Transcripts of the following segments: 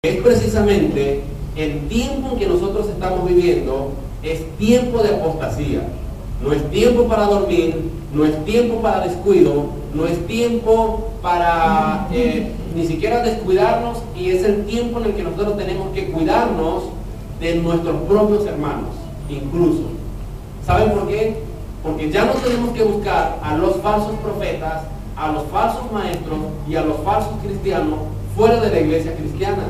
Es precisamente el tiempo en que nosotros estamos viviendo, es tiempo de apostasía. No es tiempo para dormir, no es tiempo para descuido, no es tiempo para ni siquiera descuidarnos, y es el tiempo en el que nosotros tenemos que cuidarnos de nuestros propios hermanos, incluso. ¿Saben por qué? Porque ya no tenemos que buscar a los falsos profetas, a los falsos maestros y a los falsos cristianos fuera de la iglesia cristiana,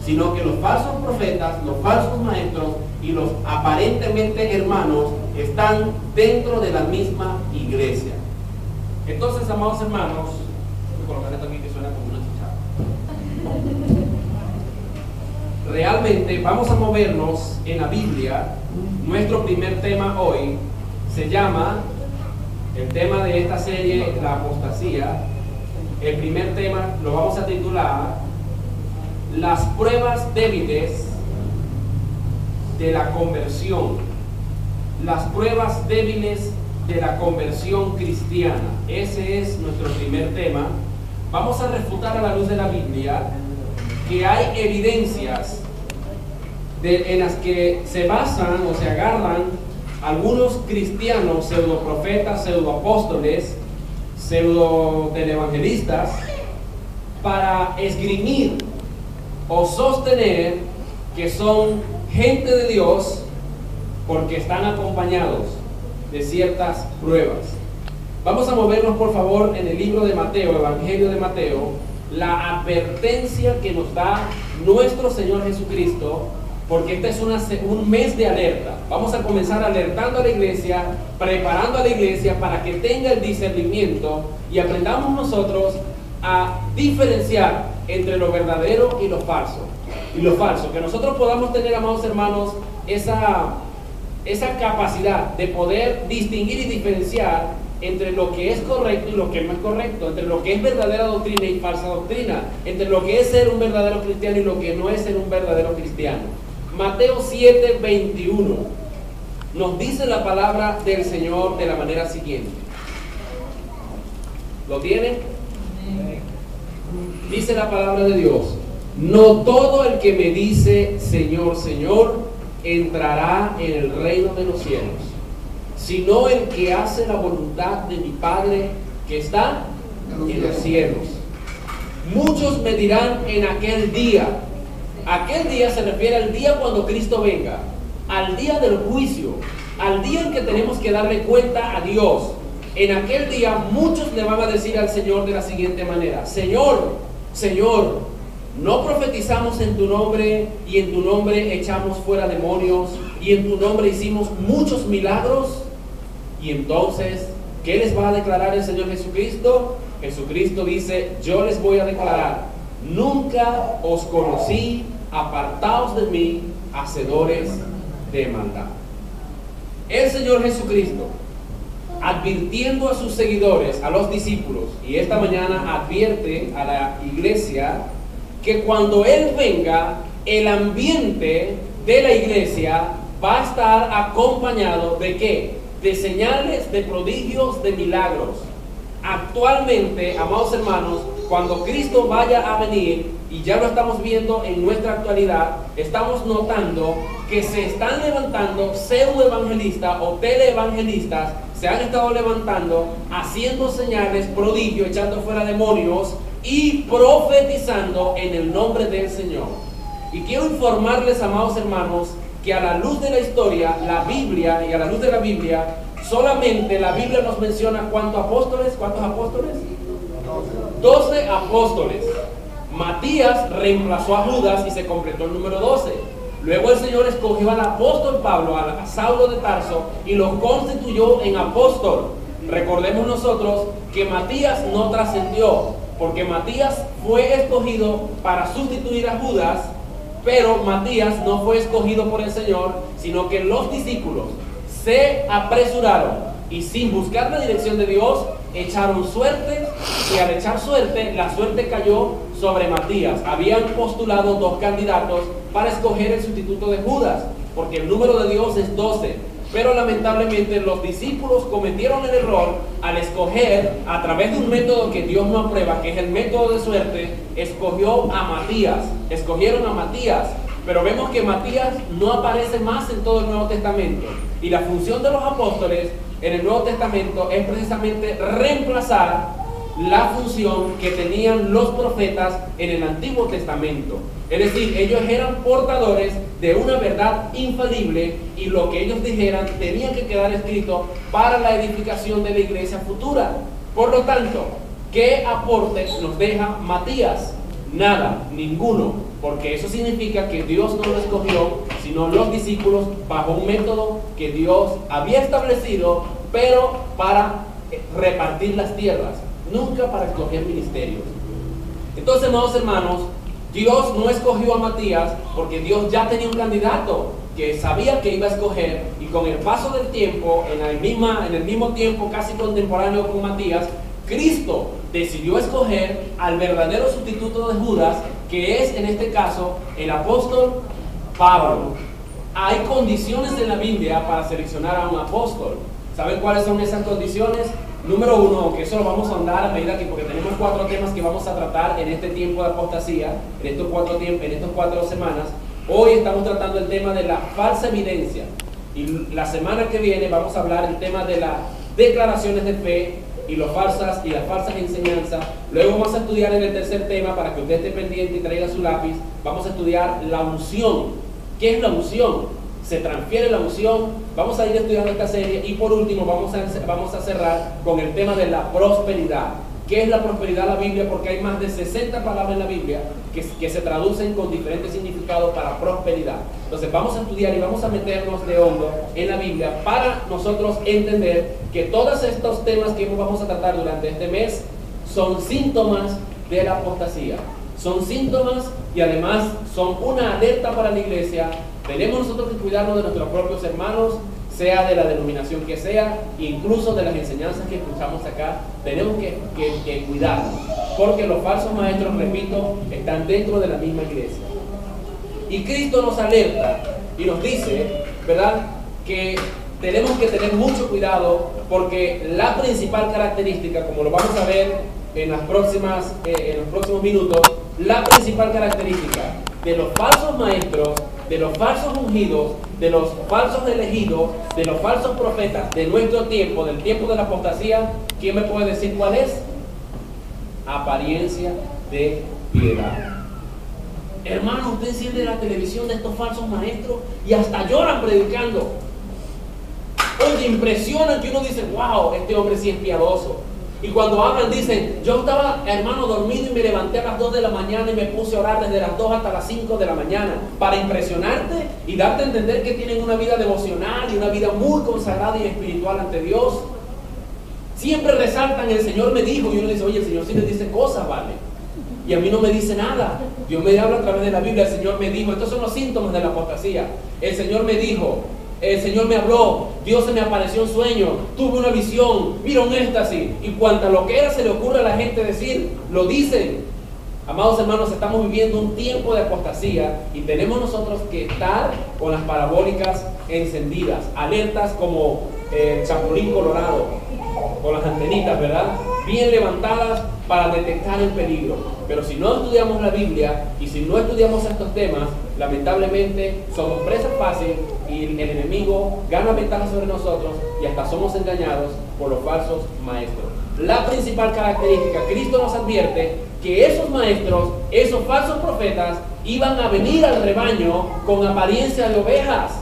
sino que los falsos profetas, los falsos maestros y los aparentemente hermanos están dentro de la misma iglesia. Entonces, amados hermanos, voy a colocar esto aquí que suena como una chicharra. Realmente vamos a movernos en la Biblia. Nuestro primer tema hoy se llama, el tema de esta serie, la apostasía. El primer tema lo vamos a titular las pruebas débiles de la conversión. Las pruebas débiles de la conversión cristiana. Ese es nuestro primer tema. Vamos a refutar a la luz de la Biblia que hay evidencias en las que se basan o se agarran algunos cristianos, pseudoprofetas, pseudoapóstoles, pseudo-televangelistas, para esgrimir o sostener que son gente de Dios porque están acompañados de ciertas pruebas. Vamos a movernos, por favor, en el libro de Mateo, Evangelio de Mateo, la advertencia que nos da nuestro Señor Jesucristo, porque este es un mes de alerta. Vamos a comenzar alertando a la iglesia, preparando a la iglesia para que tenga el discernimiento y aprendamos nosotros a diferenciar entre lo verdadero y lo falso. Que nosotros podamos tener, amados hermanos, esa capacidad de poder distinguir y diferenciar entre lo que es correcto y lo que no es correcto, entre lo que es verdadera doctrina y falsa doctrina, entre lo que es ser un verdadero cristiano y lo que no es ser un verdadero cristiano. Mateo 7:21 nos dice la palabra del Señor de la manera siguiente. ¿Lo tienen? Dice la palabra de Dios: no todo el que me dice Señor, Señor, entrará en el reino de los cielos, sino el que hace la voluntad de mi Padre que está en los cielos. Muchos me dirán en aquel día. Aquel día se refiere al día cuando Cristo venga, al día del juicio, al día en que tenemos que darle cuenta a Dios. En aquel día muchos le van a decir al Señor de la siguiente manera: Señor, Señor, ¿no profetizamos en tu nombre y en tu nombre echamos fuera demonios y en tu nombre hicimos muchos milagros? Y entonces, ¿qué les va a declarar el Señor Jesucristo? Jesucristo dice: yo les voy a declarar: nunca os conocí, apartaos de mí, hacedores de maldad. El Señor Jesucristo, advirtiendo a sus seguidores, a los discípulos, y esta mañana advierte a la iglesia que cuando Él venga, el ambiente de la iglesia va a estar acompañado ¿de qué? De señales, de prodigios, de milagros. Actualmente, amados hermanos, cuando Cristo vaya a venir, y ya lo estamos viendo en nuestra actualidad, estamos notando que se están levantando pseudoevangelistas o teleevangelistas, se han estado levantando, haciendo señales, prodigios, echando fuera demonios y profetizando en el nombre del Señor. Y quiero informarles, amados hermanos, que a la luz de la historia, la Biblia, y a la luz de la Biblia, solamente la Biblia nos menciona ¿cuántos apóstoles? 12 apóstoles. Matías reemplazó a Judas y se completó el número 12. Luego el Señor escogió al apóstol Pablo, a Saulo de Tarso, y lo constituyó en apóstol. Recordemos nosotros que Matías no trascendió, porque Matías fue escogido para sustituir a Judas, pero Matías no fue escogido por el Señor, sino que los discípulos se apresuraron y sin buscar la dirección de Dios echaron suerte, y al echar suerte, la suerte cayó sobre Matías. Habían postulado 2 candidatos para escoger el sustituto de Judas, porque el número de Dios es 12. Pero lamentablemente los discípulos cometieron el error al escoger, a través de un método que Dios no aprueba, que es el método de suerte, escogieron a Matías. Pero vemos que Matías no aparece más en todo el Nuevo Testamento. Y la función de los apóstoles en el Nuevo Testamento es precisamente reemplazar la función que tenían los profetas en el Antiguo Testamento. Es decir, ellos eran portadores de una verdad infalible y lo que ellos dijeran tenía que quedar escrito para la edificación de la iglesia futura. Por lo tanto, ¿qué aporte nos deja Matías? Nada, ninguno, porque eso significa que Dios no lo escogió, sino los discípulos bajo un método que Dios había establecido, pero para repartir las tierras, nunca para escoger ministerios. Entonces, amados hermanos, Dios no escogió a Matías porque Dios ya tenía un candidato que sabía que iba a escoger, y con el paso del tiempo, en el mismo tiempo casi contemporáneo con Matías, Cristo decidió escoger al verdadero sustituto de Judas, que es en este caso el apóstol Pablo. Hay condiciones en la Biblia para seleccionar a un apóstol. ¿Saben cuáles son esas condiciones? Número uno, que eso lo vamos a ahondar a medida que, porque tenemos 4 temas que vamos a tratar en este tiempo de apostasía, en estos 4 semanas. Hoy estamos tratando el tema de la falsa evidencia, y la semana que viene vamos a hablar el tema de las declaraciones de fe y las falsas enseñanzas. Luego vamos a estudiar en el tercer tema, para que usted esté pendiente y traiga su lápiz, vamos a estudiar la unción. ¿Qué es la unción? Se transfiere la unción. Vamos a ir estudiando esta serie, y por último vamos a cerrar con el tema de la prosperidad. ¿Qué es la prosperidad en la Biblia? Porque hay más de 60 palabras en la Biblia que se traducen con diferentes significados para prosperidad. Entonces vamos a estudiar y vamos a meternos de hondo en la Biblia para nosotros entender que todos estos temas que vamos a tratar durante este mes son síntomas de la apostasía. Son síntomas y además son una alerta para la iglesia. Tenemos nosotros que cuidarnos de nuestros propios hermanos, sea de la denominación que sea, incluso de las enseñanzas que escuchamos acá. Tenemos que cuidarnos, porque los falsos maestros, repito, están dentro de la misma iglesia. Y Cristo nos alerta y nos dice, ¿verdad?, que tenemos que tener mucho cuidado, porque la principal característica, como lo vamos a ver en los próximos minutos, la principal característica de los falsos maestros, de los falsos ungidos, de los falsos elegidos, de los falsos profetas de nuestro tiempo, del tiempo de la apostasía, ¿quién me puede decir cuál es? Apariencia de piedad. Hermano, usted enciende la televisión de estos falsos maestros y hasta lloran predicando. Oye, impresionan, que uno dice, wow, este hombre sí es piadoso. Y cuando hablan dicen, yo estaba, hermano, dormido y me levanté a las 2 de la mañana y me puse a orar desde las 2 hasta las 5 de la mañana, para impresionarte y darte a entender que tienen una vida devocional y una vida muy consagrada y espiritual ante Dios. Siempre resaltan, el Señor me dijo, y uno dice, oye, el Señor sí me dice cosas, vale, y a mí no me dice nada. Dios me habla a través de la Biblia. El Señor me dijo. Estos son los síntomas de la apostasía. El Señor me dijo, el Señor me habló, Dios se me apareció en sueño, tuve una visión, mira, un éxtasis, y cuanta loquera se le ocurre a la gente decir, lo dicen. Amados hermanos, estamos viviendo un tiempo de apostasía, y tenemos nosotros que estar con las parabólicas encendidas, alertas como el chapulín colorado, con las antenitas, ¿verdad?, bien levantadas para detectar el peligro. Pero si no estudiamos la Biblia y si no estudiamos estos temas, lamentablemente somos presa fácil y el enemigo gana ventaja sobre nosotros, y hasta somos engañados por los falsos maestros. La principal característica, Cristo nos advierte que esos maestros, esos falsos profetas, iban a venir al rebaño con apariencia de ovejas,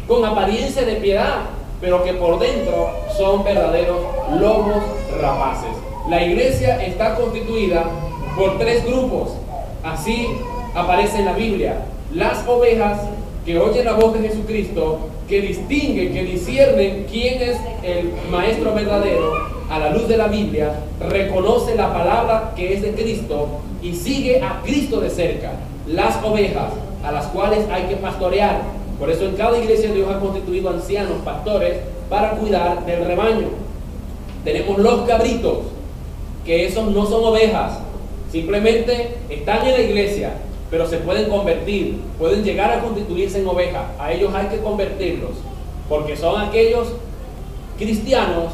con apariencia de piedad, pero que por dentro son verdaderos lobos rapaces. La iglesia está constituida por 3 grupos. Así aparece en la Biblia: las ovejas que oyen la voz de Jesucristo, que distinguen, que disciernen quién es el maestro verdadero a la luz de la Biblia, reconoce la palabra que es de Cristo y sigue a Cristo de cerca. Las ovejas a las cuales hay que pastorear. Por eso en cada iglesia Dios ha constituido ancianos, pastores, para cuidar del rebaño. Tenemos los cabritos, que esos no son ovejas, simplemente están en la iglesia, pero se pueden convertir, pueden llegar a constituirse en ovejas. A ellos hay que convertirlos. porque son aquellos cristianos,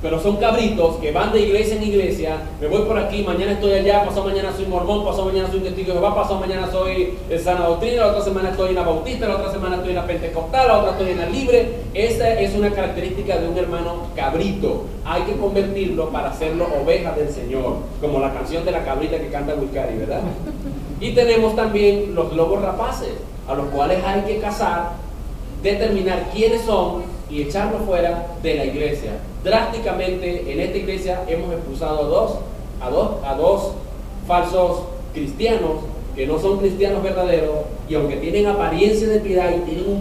pero son cabritos que van de iglesia en iglesia. Me voy por aquí, mañana estoy allá, pasado mañana soy mormón, pasado mañana soy un testigo de Jehová, pasado mañana soy de sana doctrina, la otra semana estoy en la bautista, la otra semana estoy en la pentecostal, la otra estoy en la libre. Esa es una característica de un hermano cabrito. Hay que convertirlo para hacerlo oveja del Señor, como la canción de la cabrita que canta Wilcari, ¿verdad? Y tenemos también los lobos rapaces, a los cuales hay que cazar, determinar quiénes son y echarlos fuera de la iglesia. Drásticamente en esta iglesia hemos expulsado a dos falsos cristianos que no son cristianos verdaderos, y aunque tienen apariencia de piedad y tienen un